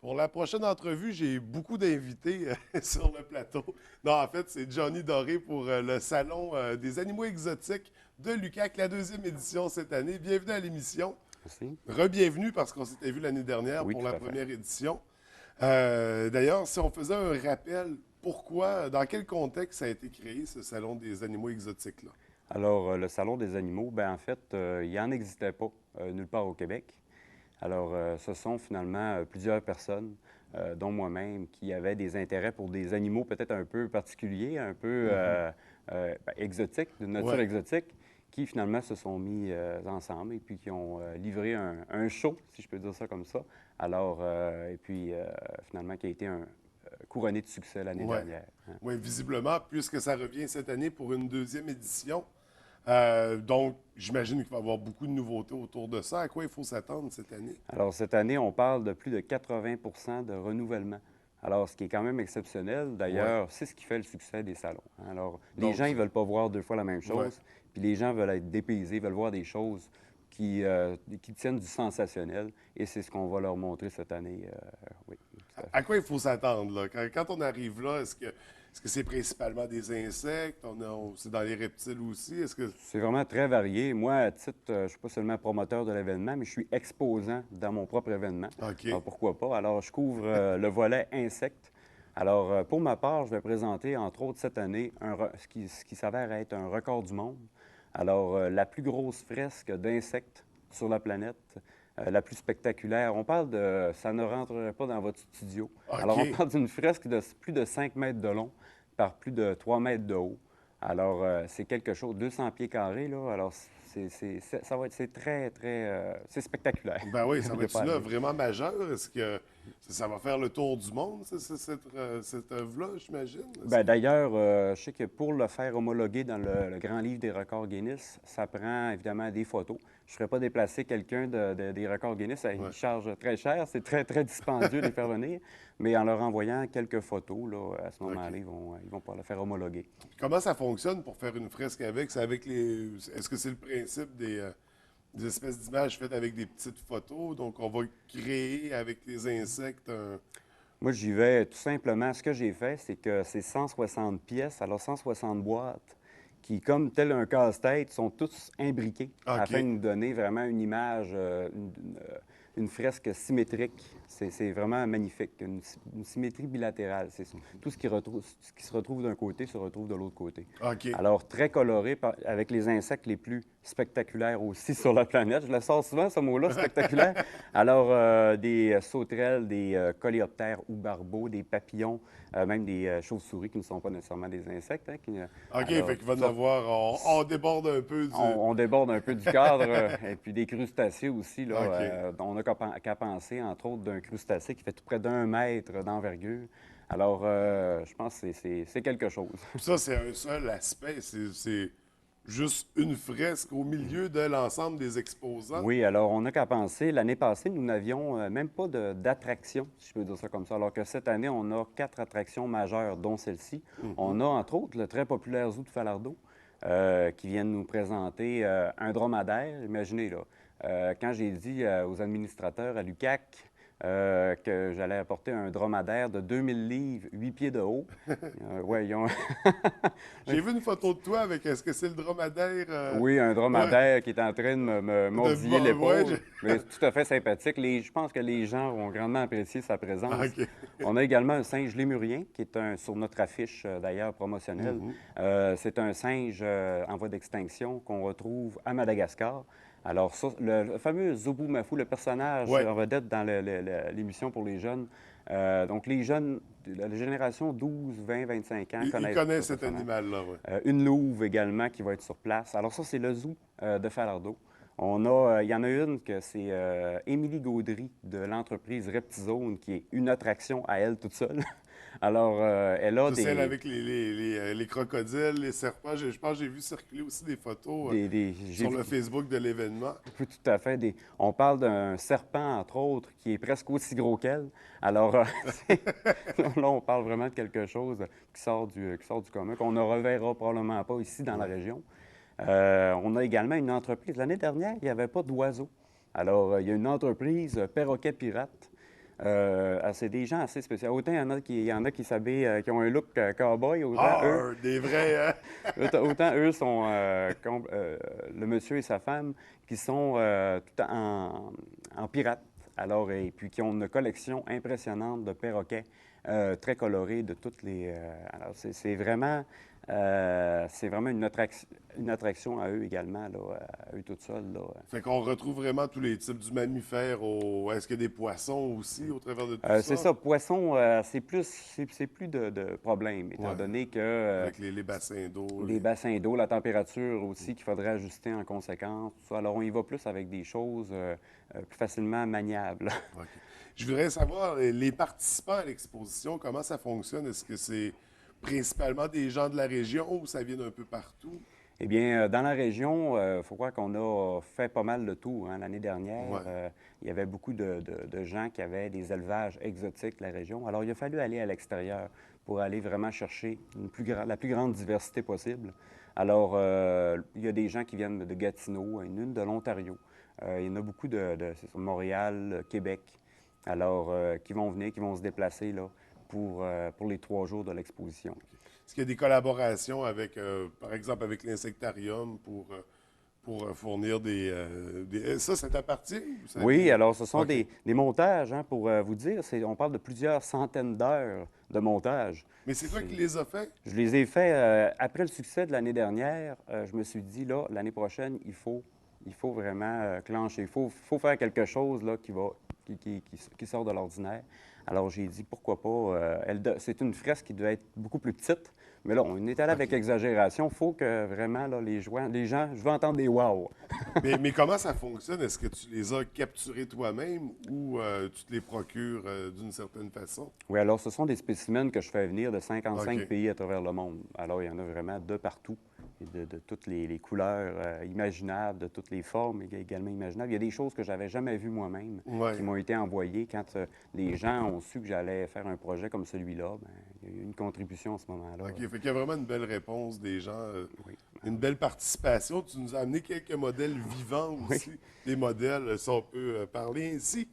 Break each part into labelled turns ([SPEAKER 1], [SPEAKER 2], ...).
[SPEAKER 1] Pour la prochaine entrevue, j'ai beaucoup d'invités sur le plateau. Non, en fait, c'est Johnny Doré pour le Salon des animaux exotiques de l'UQAC, la deuxième édition cette année. Bienvenue à l'émission.
[SPEAKER 2] Merci.
[SPEAKER 1] Re-bienvenue parce qu'on s'était vu l'année dernière
[SPEAKER 2] Oui,
[SPEAKER 1] pour
[SPEAKER 2] tout
[SPEAKER 1] la
[SPEAKER 2] à fait.
[SPEAKER 1] première édition. D'ailleurs, si on faisait un rappel, pourquoi, dans quel contexte ça a été créé, ce Salon des animaux exotiques-là?
[SPEAKER 2] Alors, le Salon des animaux, ben en fait, il n'y en existait pas nulle part au Québec. Alors, ce sont finalement plusieurs personnes, dont moi-même, qui avaient des intérêts pour des animaux peut-être un peu particuliers, un peu exotiques, d'une nature
[SPEAKER 1] Ouais.
[SPEAKER 2] exotique, qui finalement se sont mis ensemble et puis qui ont livré un show, si je peux dire ça comme ça. Alors, et puis finalement, qui a été couronné de succès l'année
[SPEAKER 1] Ouais.
[SPEAKER 2] dernière, hein.
[SPEAKER 1] Oui, visiblement, puisque ça revient cette année pour une deuxième édition. Donc, j'imagine qu'il va y avoir beaucoup de nouveautés autour de ça. À quoi il faut s'attendre cette année?
[SPEAKER 2] Alors, cette année, on parle de plus de 80 de renouvellement. Alors, ce qui est quand même exceptionnel,
[SPEAKER 1] Ouais.
[SPEAKER 2] d'ailleurs, c'est ce qui fait le succès des salons, hein. Alors, les
[SPEAKER 1] Donc,
[SPEAKER 2] gens, ils veulent pas voir deux fois la même
[SPEAKER 1] ouais.
[SPEAKER 2] chose, puis les gens veulent être dépaysés, veulent voir des choses qui tiennent du sensationnel, et c'est ce qu'on va leur montrer cette année. Oui, tout à
[SPEAKER 1] À
[SPEAKER 2] fait.
[SPEAKER 1] quoi il faut s'attendre, là? Quand on arrive là, est-ce que c'est principalement des insectes? C'est dans les reptiles aussi? Est-ce que.
[SPEAKER 2] C'est vraiment très varié. Moi, à titre, je ne suis pas seulement promoteur de l'événement, mais je suis exposant dans mon propre événement.
[SPEAKER 1] OK.
[SPEAKER 2] Alors, pourquoi pas? Alors, je couvre le volet insectes. Alors, pour ma part, je vais présenter, entre autres, cette année, ce qui s'avère être un record du monde. Alors, la plus grosse fresque d'insectes sur la planète, la plus spectaculaire. On parle de... Ça ne rentrerait pas dans votre studio. Alors, on
[SPEAKER 1] OK.
[SPEAKER 2] parle d'une fresque de plus de 5 mètres de long par plus de 3 mètres de haut. Alors, c'est quelque chose, 200 pieds carrés, là. Alors, ça va être, c'est très, très, c'est spectaculaire.
[SPEAKER 1] Ben oui, ça
[SPEAKER 2] Il
[SPEAKER 1] va
[SPEAKER 2] n'y a
[SPEAKER 1] être
[SPEAKER 2] pas à
[SPEAKER 1] là
[SPEAKER 2] dire.
[SPEAKER 1] vraiment majeur. Est-ce que ça va faire le tour du monde, cette œuvre-là, j'imagine? Est-ce
[SPEAKER 2] Ben,
[SPEAKER 1] que.
[SPEAKER 2] d'ailleurs, je sais que pour le faire homologuer dans le grand livre des records Guinness, ça prend évidemment des photos. Je ne ferai pas déplacer quelqu'un des records Guinness, il
[SPEAKER 1] Ouais.
[SPEAKER 2] charge très cher, c'est très, très dispendieux de les faire venir, mais en leur envoyant quelques photos, là, à ce
[SPEAKER 1] OK.
[SPEAKER 2] moment-là, ils vont pouvoir le faire homologuer.
[SPEAKER 1] Comment ça fonctionne pour faire une fresque avec? C'est avec les. Est-ce que c'est le principe des espèces d'images faites avec des petites photos? Donc, on va créer avec les insectes un.
[SPEAKER 2] Moi, j'y vais tout simplement. Ce que j'ai fait, c'est que c'est 160 pièces, alors 160 boîtes, qui, comme tel un casse-tête, sont tous imbriqués afin de
[SPEAKER 1] OK.
[SPEAKER 2] nous donner vraiment une image, une fresque symétrique. C'est vraiment magnifique, une symétrie bilatérale. Tout ce qui se retrouve d'un côté se retrouve de l'autre côté.
[SPEAKER 1] OK.
[SPEAKER 2] Alors, très coloré, avec les insectes les plus spectaculaires aussi sur la planète. Je le sors souvent, ce mot-là, spectaculaire. Alors, des sauterelles, des coléoptères ou barbeaux, des papillons, même des chauves-souris qui ne sont pas nécessairement des insectes, hein,
[SPEAKER 1] OK, fait
[SPEAKER 2] alors,
[SPEAKER 1] qu'il va
[SPEAKER 2] toutes
[SPEAKER 1] en
[SPEAKER 2] sortes.
[SPEAKER 1] avoir. On déborde un peu
[SPEAKER 2] On,
[SPEAKER 1] du.
[SPEAKER 2] on déborde un peu du cadre, et puis des crustacés aussi, là,
[SPEAKER 1] OK.
[SPEAKER 2] on n'a qu'à penser, entre autres, d'un crustacé qui fait tout près d'1 mètre d'envergure. Alors, je pense que c'est quelque chose.
[SPEAKER 1] Puis ça, c'est un seul aspect. C'est juste une fresque au milieu de l'ensemble des exposants.
[SPEAKER 2] Oui, alors on n'a qu'à penser. L'année passée, nous n'avions même pas d'attraction, si je peux dire ça comme ça. Alors que cette année, on a 4 attractions majeures, dont celle-ci. On a, entre autres, le très populaire zoo de Falardeau, qui vient de nous présenter un dromadaire. Imaginez, là, quand j'ai dit aux administrateurs à l'UQAC que j'allais apporter un dromadaire de 2000 livres, 8 pieds de haut, ouais, ils ont...
[SPEAKER 1] J'ai vu une photo de toi avec. Est-ce que c'est le dromadaire?
[SPEAKER 2] Oui, un
[SPEAKER 1] Ouais.
[SPEAKER 2] dromadaire qui est en train de me mordiller
[SPEAKER 1] Ouais,
[SPEAKER 2] l'épaule, mais c'est tout à fait sympathique. Je pense que les gens ont grandement apprécié sa présence.
[SPEAKER 1] OK.
[SPEAKER 2] On a également un singe lémurien, qui est sur notre affiche d'ailleurs promotionnelle.
[SPEAKER 1] Mhm.
[SPEAKER 2] C'est un singe en voie d'extinction qu'on retrouve à Madagascar. Alors, ça, le fameux Zobu Mafou, le personnage
[SPEAKER 1] Ouais.
[SPEAKER 2] en vedette dans l'émission pour les jeunes. Donc, les jeunes, la génération 12, 20, 25 ans
[SPEAKER 1] Il
[SPEAKER 2] connaissent
[SPEAKER 1] connaît
[SPEAKER 2] ce
[SPEAKER 1] cet
[SPEAKER 2] personnage.
[SPEAKER 1] animal-là, ouais.
[SPEAKER 2] Une louve également qui va être sur place. Alors ça, c'est le zoo de Falardeau. Il y en a une que c'est Émilie Gaudry de l'entreprise Reptizone, qui est une attraction à elle toute seule. Alors, elle a
[SPEAKER 1] Ça, c'est elle avec les crocodiles, les serpents. Je pense que j'ai vu circuler aussi des photos
[SPEAKER 2] j'ai
[SPEAKER 1] sur
[SPEAKER 2] vu
[SPEAKER 1] le Facebook de l'événement.
[SPEAKER 2] oui, tout à fait. On parle d'un serpent, entre autres, qui est presque aussi gros qu'elle. Alors, là, on parle vraiment de quelque chose qui sort du commun, qu'on ne reverra probablement pas ici dans la
[SPEAKER 1] Ouais.
[SPEAKER 2] région. On a également une entreprise. L'année dernière, il n'y avait pas d'oiseaux. Alors, il y a une entreprise, Perroquet Pirate, C'est des gens assez spéciaux. Autant il y en a qui s'habillent, qui ont un look cowboy,
[SPEAKER 1] Des vrais, hein?
[SPEAKER 2] autant eux sont, le monsieur et sa femme, qui sont tout en pirates. Alors, et puis qui ont une collection impressionnante de perroquets très colorés de toutes les. Alors, c'est vraiment une attraction à eux également, là, à eux tout seuls. Là.
[SPEAKER 1] Fait qu'on retrouve vraiment tous les types du mammifère. Est-ce qu'il y a des poissons aussi au travers de tout
[SPEAKER 2] C'est
[SPEAKER 1] ça?
[SPEAKER 2] ça, poisson, c'est plus de problème, étant
[SPEAKER 1] Ouais.
[SPEAKER 2] donné que
[SPEAKER 1] Avec les bassins d'eau.
[SPEAKER 2] les bassins d'eau, la température aussi qu'il faudrait ajuster en conséquence. Tout ça. Alors, on y va plus avec des choses plus facilement maniables.
[SPEAKER 1] OK. Je voudrais savoir, les participants à l'exposition, comment ça fonctionne? Est-ce que c'est principalement des gens de la région ou ça vient d'un peu partout?
[SPEAKER 2] Eh bien, dans la région, il faut croire qu'on a fait pas mal de tout. Hein. L'année dernière,
[SPEAKER 1] Ouais.
[SPEAKER 2] il y avait beaucoup de gens qui avaient des élevages exotiques de la région. Alors, il a fallu aller à l'extérieur pour aller vraiment chercher la plus grande diversité possible. Alors, il y a des gens qui viennent de Gatineau, une de l'Ontario. Il y en a beaucoup c'est sur Montréal, Québec. Alors, qui vont venir, qui vont se déplacer là, pour les 3 jours de l'exposition.
[SPEAKER 1] Est-ce qu'il y a des collaborations avec, par exemple, avec l'Insectarium pour fournir Ça t'appartient? Ou ça
[SPEAKER 2] Oui,
[SPEAKER 1] vient-
[SPEAKER 2] alors ce sont
[SPEAKER 1] OK.
[SPEAKER 2] des montages, hein, pour vous dire, on parle de plusieurs centaines d'heures de montage.
[SPEAKER 1] Mais c'est toi qui les as fait?
[SPEAKER 2] Je les ai faits après le succès de l'année dernière. Je me suis dit, là, l'année prochaine, il faut vraiment clencher. Il faut faire quelque chose là, qui sort de l'ordinaire. Alors, j'ai dit, pourquoi pas. C'est une fresque qui doit être beaucoup plus petite. Mais là, on est allé avec
[SPEAKER 1] OK.
[SPEAKER 2] exagération. Il faut que vraiment, là, les gens, je veux entendre des wow.
[SPEAKER 1] Mais comment ça fonctionne? Est-ce que tu les as capturés toi-même ou tu te les procures d'une certaine façon?
[SPEAKER 2] Oui, alors ce sont des spécimens que je fais venir de 55
[SPEAKER 1] OK.
[SPEAKER 2] pays à travers le monde. Alors, il y en a vraiment de partout, et de toutes les couleurs imaginables, de toutes les formes également imaginables. Il y a des choses que j'avais jamais vues moi-même
[SPEAKER 1] Ouais.
[SPEAKER 2] qui m'ont été envoyées. Quand les gens ont su que j'allais faire un projet comme celui-là, ben, il y a eu une contribution à ce moment-là.
[SPEAKER 1] OK. Fait qu'il y a vraiment une belle réponse des gens,
[SPEAKER 2] Oui.
[SPEAKER 1] une belle participation. Tu nous as amené quelques modèles vivants aussi. Des modèles, si on peut parler ainsi.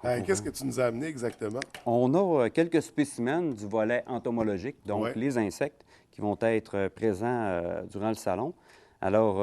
[SPEAKER 1] Qu'est-ce que tu nous as amené exactement?
[SPEAKER 2] On a quelques spécimens du volet entomologique, donc
[SPEAKER 1] Ouais.
[SPEAKER 2] les insectes qui vont être présents durant le salon. Alors,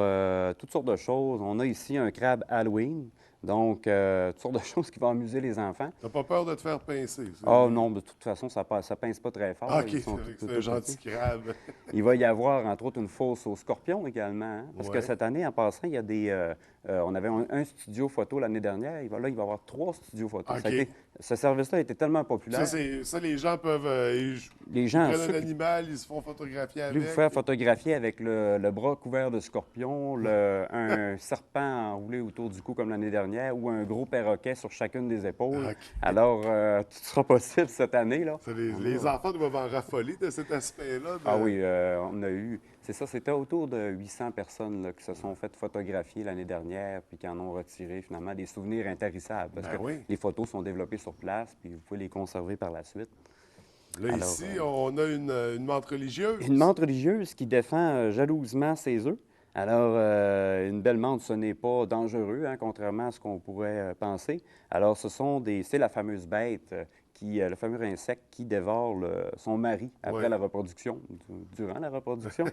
[SPEAKER 2] toutes sortes de choses. On a ici un crabe Halloween, donc toutes sortes de choses qui vont amuser les enfants.
[SPEAKER 1] T'as pas peur de te faire pincer?
[SPEAKER 2] Ah non, de toute façon, ça pince pas très fort.
[SPEAKER 1] Ah, OK,
[SPEAKER 2] Ils
[SPEAKER 1] c'est
[SPEAKER 2] sont
[SPEAKER 1] vrai que
[SPEAKER 2] tout
[SPEAKER 1] c'est un gentil
[SPEAKER 2] petits.
[SPEAKER 1] crabe.
[SPEAKER 2] Il va y avoir, entre autres, une fosse aux scorpions également. Hein, parce que
[SPEAKER 1] Ouais.
[SPEAKER 2] cette année, en passant, il y a on avait un studio photo l'année dernière. Il va y avoir 3 studios photo.
[SPEAKER 1] OK.
[SPEAKER 2] Ce service-là a été tellement populaire.
[SPEAKER 1] Ça, les gens peuvent.
[SPEAKER 2] Les
[SPEAKER 1] Ils
[SPEAKER 2] gens,
[SPEAKER 1] prennent
[SPEAKER 2] ceux
[SPEAKER 1] un
[SPEAKER 2] qui
[SPEAKER 1] animal, ils se font photographier
[SPEAKER 2] voulaient vous
[SPEAKER 1] avec.
[SPEAKER 2] faire photographier avec le bras couvert de scorpions, un serpent enroulé autour du cou comme l'année dernière ou un gros perroquet sur chacune des épaules.
[SPEAKER 1] OK.
[SPEAKER 2] Alors, tout sera possible cette année, là.
[SPEAKER 1] Ça, les enfants doivent en raffoler de cet aspect-là.
[SPEAKER 2] Ah oui, on a eu... C'est ça, c'était autour de 800 personnes là, qui se sont fait photographier l'année dernière puis qui en ont retiré finalement des souvenirs intarissables parce
[SPEAKER 1] Ben
[SPEAKER 2] que
[SPEAKER 1] oui.
[SPEAKER 2] les photos sont développées sur place puis vous pouvez les conserver par la suite.
[SPEAKER 1] Là,
[SPEAKER 2] Alors,
[SPEAKER 1] ici, on a une menthe religieuse.
[SPEAKER 2] Une menthe religieuse qui défend jalousement ses œufs. Alors, une belle menthe, ce n'est pas dangereux, hein, contrairement à ce qu'on pourrait penser. Alors, c'est la fameuse bête, le fameux insecte qui dévore son mari après
[SPEAKER 1] Ouais.
[SPEAKER 2] la reproduction, durant la reproduction.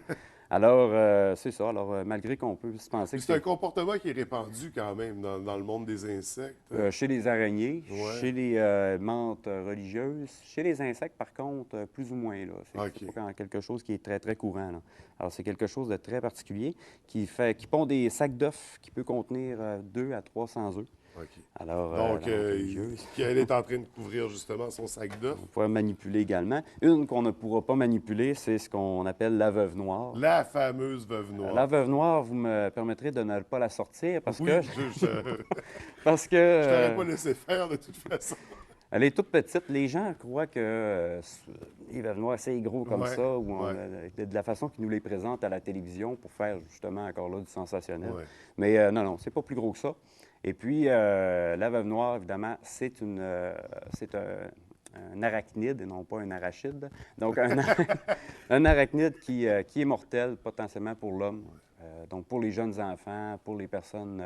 [SPEAKER 2] Alors, c'est ça. Alors, malgré qu'on peut se penser que
[SPEAKER 1] C'est un comportement qui est répandu quand même dans le monde des insectes.
[SPEAKER 2] chez les araignées,
[SPEAKER 1] Ouais.
[SPEAKER 2] chez les menthes religieuses, chez les insectes, par contre, plus ou moins. Là. C'est
[SPEAKER 1] OK.
[SPEAKER 2] pas quelque chose qui est très, très courant. Là. Alors, c'est quelque chose de très particulier qui pond des sacs d'œufs qui peut contenir 200 à 300 œufs.
[SPEAKER 1] OK.
[SPEAKER 2] Alors,
[SPEAKER 1] Donc,
[SPEAKER 2] la menthe religieuse,
[SPEAKER 1] elle est en train de couvrir justement son sac d'œufs.
[SPEAKER 2] on pourrait manipuler également. Une qu'on ne pourra pas manipuler, c'est ce qu'on appelle la veuve noire.
[SPEAKER 1] La fameuse veuve noire.
[SPEAKER 2] La veuve noire, vous me permettrez de ne pas la sortir parce
[SPEAKER 1] Oui,
[SPEAKER 2] que... Parce que...
[SPEAKER 1] je t'aurais pas laissé faire de toute façon.
[SPEAKER 2] Elle est toute petite. Les gens croient que les veuves noires, c'est gros comme
[SPEAKER 1] Ouais,
[SPEAKER 2] ça, ou
[SPEAKER 1] ouais.
[SPEAKER 2] de la façon qu'ils nous les présentent à la télévision pour faire justement encore là du sensationnel.
[SPEAKER 1] Ouais.
[SPEAKER 2] Mais non, c'est pas plus gros que ça. Et puis, la veuve noire, évidemment, c'est un arachnide et non pas un arachide. Donc, un arachnide qui est mortel potentiellement pour l'homme. Donc, pour les jeunes enfants, pour les personnes,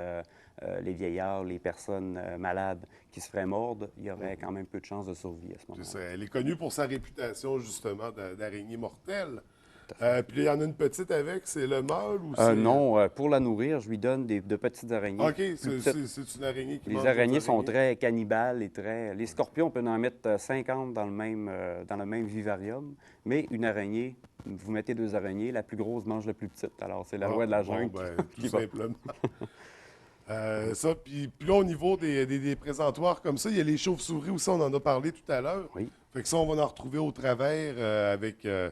[SPEAKER 2] les vieillards, les personnes malades qui se feraient mordre, il y aurait quand même peu de chances de survie à ce
[SPEAKER 1] C'est ça.
[SPEAKER 2] moment-là.
[SPEAKER 1] Elle est connue pour sa réputation, justement, d'araignée mortelle.
[SPEAKER 2] Tout à fait.
[SPEAKER 1] Puis là, il y en a une petite avec, c'est le mâle ou c'est...
[SPEAKER 2] Non, pour la nourrir, je lui donne de petites araignées.
[SPEAKER 1] OK,
[SPEAKER 2] Plus petites.
[SPEAKER 1] c'est une araignée qui mange
[SPEAKER 2] Les
[SPEAKER 1] d'autres
[SPEAKER 2] araignées sont
[SPEAKER 1] araignées.
[SPEAKER 2] très cannibales et très. Les scorpions, on peut en mettre 50 dans le même vivarium, mais une araignée, vous mettez 2 araignées, la plus grosse mange la plus petite. Alors, c'est la
[SPEAKER 1] Ah,
[SPEAKER 2] loi de la
[SPEAKER 1] bon,
[SPEAKER 2] jungle
[SPEAKER 1] ben, tout
[SPEAKER 2] qui va.
[SPEAKER 1] simplement. Ça, puis là, au niveau des présentoirs comme ça, il y a les chauves-souris aussi, on en a parlé tout à l'heure.
[SPEAKER 2] Oui.
[SPEAKER 1] Fait que ça, on va en retrouver au travers avec, là,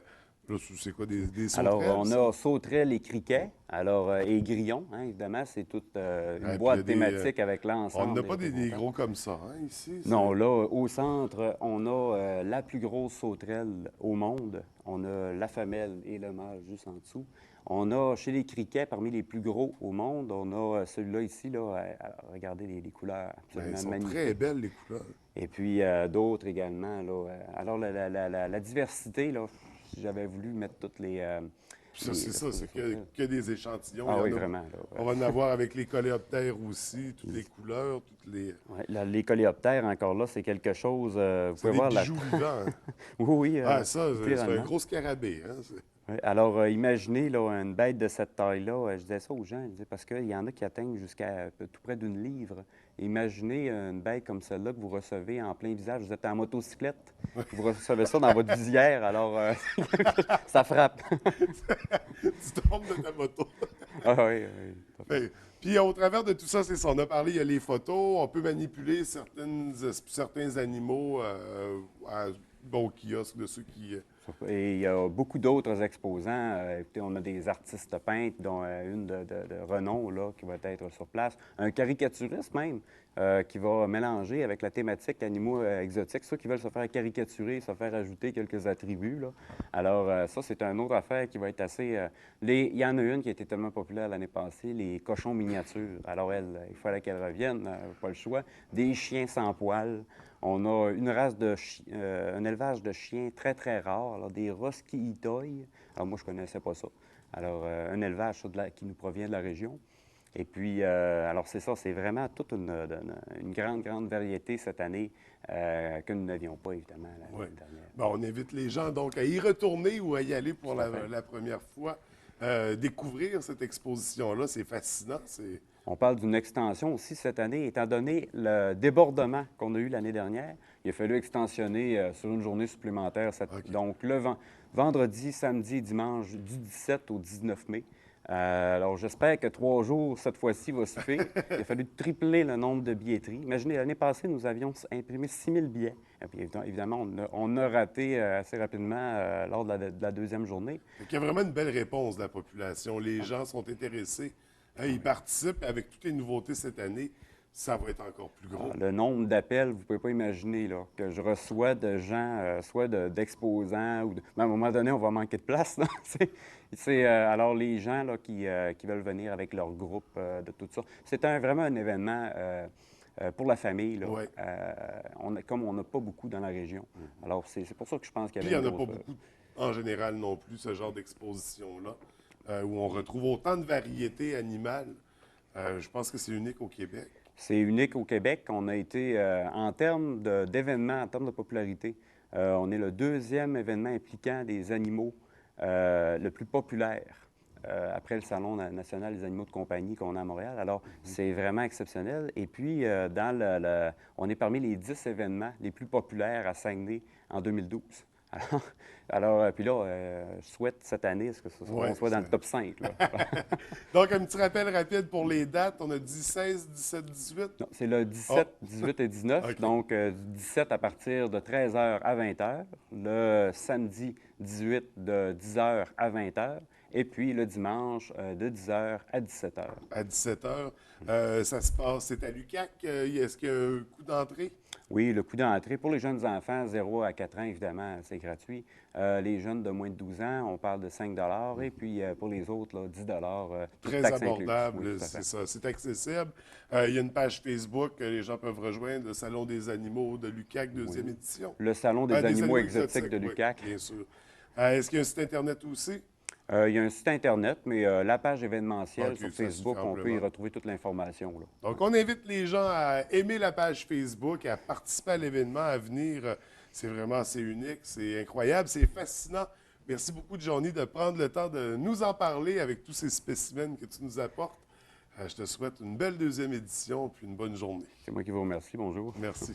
[SPEAKER 1] c'est quoi, des
[SPEAKER 2] Alors,
[SPEAKER 1] sauterelles,
[SPEAKER 2] on
[SPEAKER 1] ça?
[SPEAKER 2] a sauterelles et criquets, alors, et grillons, hein, évidemment, c'est toute
[SPEAKER 1] Ouais,
[SPEAKER 2] une
[SPEAKER 1] puis il y
[SPEAKER 2] boîte
[SPEAKER 1] a des,
[SPEAKER 2] thématique avec
[SPEAKER 1] on
[SPEAKER 2] l'ensemble
[SPEAKER 1] n'a
[SPEAKER 2] des
[SPEAKER 1] pas des
[SPEAKER 2] représentants.
[SPEAKER 1] gros comme ça, hein, ici.
[SPEAKER 2] Non, là, au centre, on a la plus grosse sauterelle au monde. On a la femelle et le mâle juste en dessous. On a, chez les criquets, parmi les plus gros au monde, on a celui-là ici, là, regardez les couleurs
[SPEAKER 1] Ben,
[SPEAKER 2] absolument
[SPEAKER 1] elles sont
[SPEAKER 2] magnifiques.
[SPEAKER 1] très belles, les couleurs.
[SPEAKER 2] Et puis d'autres également, là. Alors, la diversité, là, si j'avais voulu mettre toutes
[SPEAKER 1] Puis ça, c'est ça, c'est
[SPEAKER 2] sauterelles.
[SPEAKER 1] que des échantillons.
[SPEAKER 2] Ah
[SPEAKER 1] Il y
[SPEAKER 2] oui,
[SPEAKER 1] en a-
[SPEAKER 2] vraiment, là.
[SPEAKER 1] On va en avoir avec les coléoptères aussi, toutes les couleurs, toutes les...
[SPEAKER 2] Ouais, les coléoptères, encore là, c'est quelque chose. Vous
[SPEAKER 1] C'est
[SPEAKER 2] pouvez
[SPEAKER 1] des
[SPEAKER 2] voir la.
[SPEAKER 1] bijoux vivants, hein.
[SPEAKER 2] Oui, oui.
[SPEAKER 1] Ah, ça, c'est un
[SPEAKER 2] littéralement.
[SPEAKER 1] gros scarabée, hein.
[SPEAKER 2] Oui. Alors, imaginez là, une bête de cette taille-là. Je disais ça aux gens, je disais, parce qu'il y en a qui atteignent jusqu'à tout près d'une livre. Imaginez une bête comme celle-là que vous recevez en plein visage. Vous êtes en motocyclette, vous recevez ça dans votre visière, alors ça frappe.
[SPEAKER 1] Tu tombes de ta moto.
[SPEAKER 2] Ah oui, oui.
[SPEAKER 1] Puis au travers de tout ça, c'est ça, on a parlé, il y a les photos, on peut manipuler certains animaux bon, au kiosque de ceux qui...
[SPEAKER 2] Et il y a beaucoup d'autres exposants. Écoutez, on a des artistes peintres, dont une de renom là, qui va être sur place. Un caricaturiste même, qui va mélanger avec la thématique animaux exotiques, ceux qui veulent se faire caricaturer, se faire ajouter quelques attributs. Là. Alors, ça, c'est une autre affaire qui va être assez... Il y en a une qui a été tellement populaire l'année passée, les cochons miniatures. Alors, il fallait qu'elle revienne, pas le choix. Des chiens sans poils. On a une race un élevage de chiens très, très rare, alors des Husky Itoy. Alors, moi, je ne connaissais pas ça. Alors, un élevage ça, qui nous provient de la région. Et puis, alors, c'est ça, c'est vraiment toute une grande, grande variété cette année que nous n'avions pas, évidemment,
[SPEAKER 1] Ouais.
[SPEAKER 2] l'année dernière.
[SPEAKER 1] Bon, on invite les gens donc à y retourner ou à y aller pour
[SPEAKER 2] Tout à fait.
[SPEAKER 1] la première fois. Découvrir cette exposition-là, c'est fascinant.
[SPEAKER 2] On parle d'une extension aussi cette année, étant donné le débordement qu'on a eu l'année dernière. Il a fallu extensionner sur une journée supplémentaire.
[SPEAKER 1] OK.
[SPEAKER 2] Donc, vendredi, samedi et dimanche, du 17 au 19 mai. Alors, j'espère que 3 jours, cette fois-ci, va suffire. Il a fallu tripler le nombre de billetteries. Imaginez, l'année passée, nous avions imprimé 6 000 billets. Et puis, évidemment, on a raté assez rapidement lors de la deuxième journée.
[SPEAKER 1] Il y a vraiment une belle réponse de la population. Les gens sont intéressés. Hein, ils participent avec toutes les nouveautés cette année. Ça va être encore plus gros.
[SPEAKER 2] Le nombre d'appels, vous ne pouvez pas imaginer là, que je reçois de gens, soit d'exposants, ou mais à un moment donné, on va manquer de place. Là. Alors, les gens là, qui veulent venir avec leur groupe de tout ça, c'est vraiment un événement pour la famille, là.
[SPEAKER 1] Ouais.
[SPEAKER 2] Comme on n'a pas beaucoup dans la région. Alors, c'est pour ça que je pense qu'il y
[SPEAKER 1] Puis il
[SPEAKER 2] avait
[SPEAKER 1] n'y en a
[SPEAKER 2] une
[SPEAKER 1] pas
[SPEAKER 2] grosse,
[SPEAKER 1] beaucoup en général non plus, ce genre d'exposition-là, où on retrouve autant de variétés animales. Je pense que c'est unique au Québec.
[SPEAKER 2] C'est unique au Québec. On a été, en termes d'événements, en termes de popularité, on est le deuxième événement impliquant des animaux le plus populaire après le Salon national des animaux de compagnie qu'on a à Montréal. Alors, c'est vraiment exceptionnel. Et puis, on est parmi les 10 événements les plus populaires à Saguenay en 2012. Puis là, je souhaite cette année qu'on
[SPEAKER 1] Ouais,
[SPEAKER 2] soit dans le top 5. Là.
[SPEAKER 1] Donc, un petit rappel rapide pour les dates. On a dit 16, 17, 18.
[SPEAKER 2] Non, c'est le 17, 18 et 19.
[SPEAKER 1] OK.
[SPEAKER 2] Donc, du 17 à partir de 13 h à 20 h. Le samedi 18 de 10 h à 20 h. Et puis le dimanche de 10 h à 17 h.
[SPEAKER 1] À 17 h. Ça se passe, c'est à l'UQAC. Est-ce qu'il y a un coût d'entrée?
[SPEAKER 2] Oui, le coût d'entrée pour les jeunes enfants, 0 à 4 ans, évidemment, c'est gratuit. Les jeunes de moins de 12 ans, on parle de 5 et puis pour les autres, là, 10 toutes
[SPEAKER 1] Très
[SPEAKER 2] taxes incluses.
[SPEAKER 1] abordable,
[SPEAKER 2] Oui, tout à
[SPEAKER 1] c'est
[SPEAKER 2] fait.
[SPEAKER 1] ça. C'est accessible. Il y a une page Facebook que les gens peuvent rejoindre, le Salon des animaux de l'UQAC, deuxième édition.
[SPEAKER 2] Le Salon des animaux exotiques de
[SPEAKER 1] oui,
[SPEAKER 2] l'UQAC.
[SPEAKER 1] bien sûr. Est-ce qu'il y a un site Internet aussi?
[SPEAKER 2] Il y a un site Internet, mais la page événementielle
[SPEAKER 1] OK,
[SPEAKER 2] sur
[SPEAKER 1] ça
[SPEAKER 2] Facebook,
[SPEAKER 1] suffit
[SPEAKER 2] on peut y
[SPEAKER 1] amplement.
[SPEAKER 2] retrouver toute l'information, là.
[SPEAKER 1] Donc, on invite les gens à aimer la page Facebook, à participer à l'événement, à venir. C'est vraiment, c'est unique, c'est incroyable, c'est fascinant. Merci beaucoup, Johnny, de prendre le temps de nous en parler avec tous ces spécimens que tu nous apportes. Je te souhaite une belle deuxième édition puis une bonne journée.
[SPEAKER 2] C'est moi qui vous remercie. Bonjour.
[SPEAKER 1] Merci.